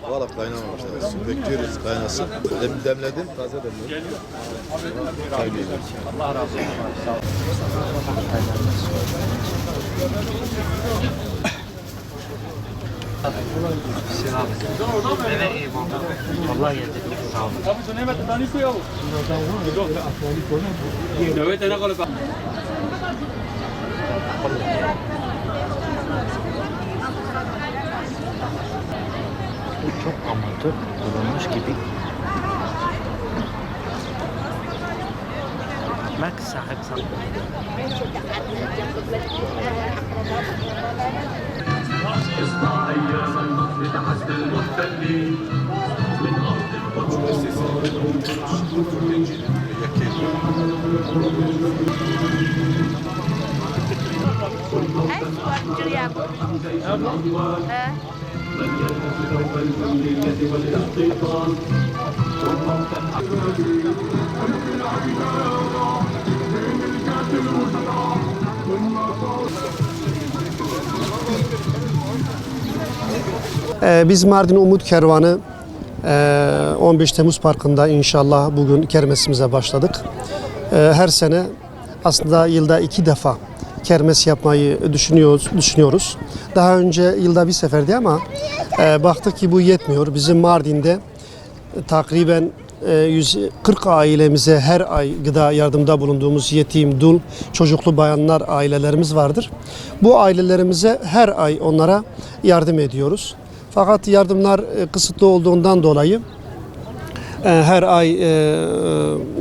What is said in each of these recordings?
Valla kaynamamış. Bekliyoruz kaynasın. Demledim, taze demledim. Kaynayacak. Allah razı olsun. Sağ olun. Evet, iyi oldu. Allah geldi. Sağ olun. Bu çok amatör bulunmuş gibi. Mek sahip. يصنع أيام النصر تحت المحتلين من أرض الأمنية والاستيطان Biz Mardin Umut Kervanı 15 Temmuz Parkı'nda inşallah bugün kermesimize başladık. Her sene aslında yılda 2 defa kermes yapmayı düşünüyoruz. Daha önce yılda bir seferdi ama baktık ki bu yetmiyor. Bizim Mardin'de takriben 140 ailemize her ay gıda yardımda bulunduğumuz yetim, dul, çocuklu bayanlar ailelerimiz vardır. Bu ailelerimize her ay onlara yardım ediyoruz. Fakat yardımlar kısıtlı olduğundan dolayı her ay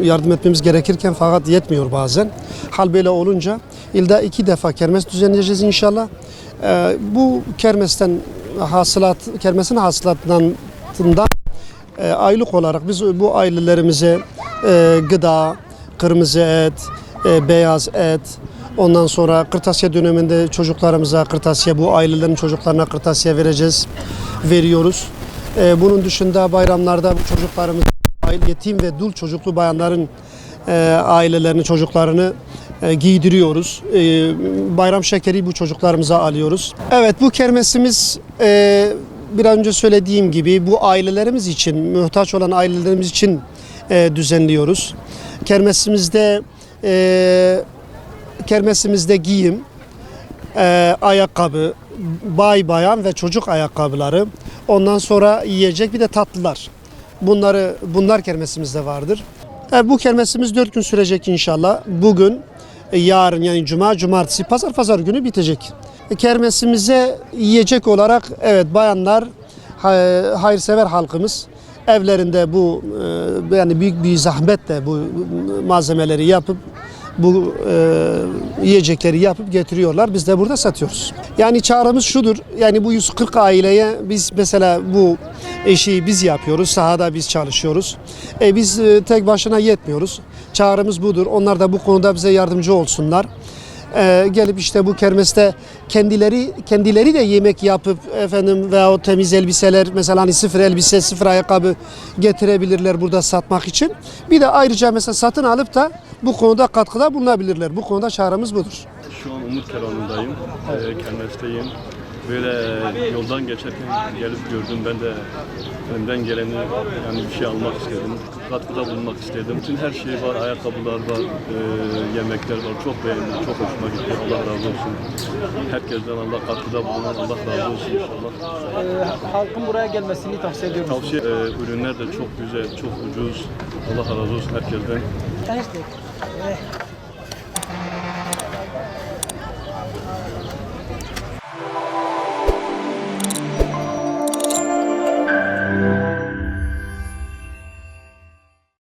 yardım etmemiz gerekirken fakat yetmiyor bazen. Hal böyle olunca yılda 2 defa kermes düzenleyeceğiz inşallah. Bu kermesin hasılatından aylık olarak biz bu ailelerimize gıda, kırmızı et, beyaz et, ondan sonra kırtasiye döneminde çocuklarımıza kırtasiye, bu ailelerin çocuklarına kırtasiye veriyoruz. Bunun dışında bayramlarda bu çocuklarımız, yetim ve dul çocuklu bayanların ailelerini, çocuklarını giydiriyoruz. Bayram şekeri bu çocuklarımıza alıyoruz. Evet, bu kermesimiz bir an önce söylediğim gibi bu ailelerimiz için, muhtaç olan ailelerimiz için düzenliyoruz. Kermesimizde giyim, ayakkabı, bayan ve çocuk ayakkabıları, ondan sonra yiyecek bir de tatlılar. Bunlar kermesimizde vardır. Bu kermesimiz 4 gün sürecek inşallah. Bugün, yarın yani cumartesi, pazar günü bitecek. Kermesimize yiyecek olarak evet bayanlar, hayırsever halkımız evlerinde bu yani büyük bir zahmetle bu malzemeleri yapıp bu yiyecekleri yapıp getiriyorlar. Biz de burada satıyoruz. Yani çağrımız şudur. Yani bu 140 aileye biz mesela bu işi biz yapıyoruz. Sahada biz çalışıyoruz. Biz tek başına yetmiyoruz. Çağrımız budur. Onlar da bu konuda bize yardımcı olsunlar. Gelip işte bu kermeste kendileri de yemek yapıp veya o temiz elbiseler mesela hani sıfır elbise, sıfır ayakkabı getirebilirler burada satmak için. Bir de ayrıca mesela satın alıp da bu konuda katkıda bulunabilirler. Bu konuda çağrımız budur. Şu an Umut Kervanı'ndayım, kermesteyim. Böyle yoldan geçerken gelip gördüm, ben de önden geleni yani bir şey almak istedim, katkıda bulunmak istedim. Bütün her şey var, ayakkabılar var, yemekler var, çok beğendim, çok hoşuma gitti, Allah razı olsun. Herkesten Allah katkıda bulunan, Allah razı olsun inşallah. Halkın buraya gelmesini tavsiye ediyorum. Tavsiye, ürünler de çok güzel, çok ucuz, Allah razı olsun herkesten.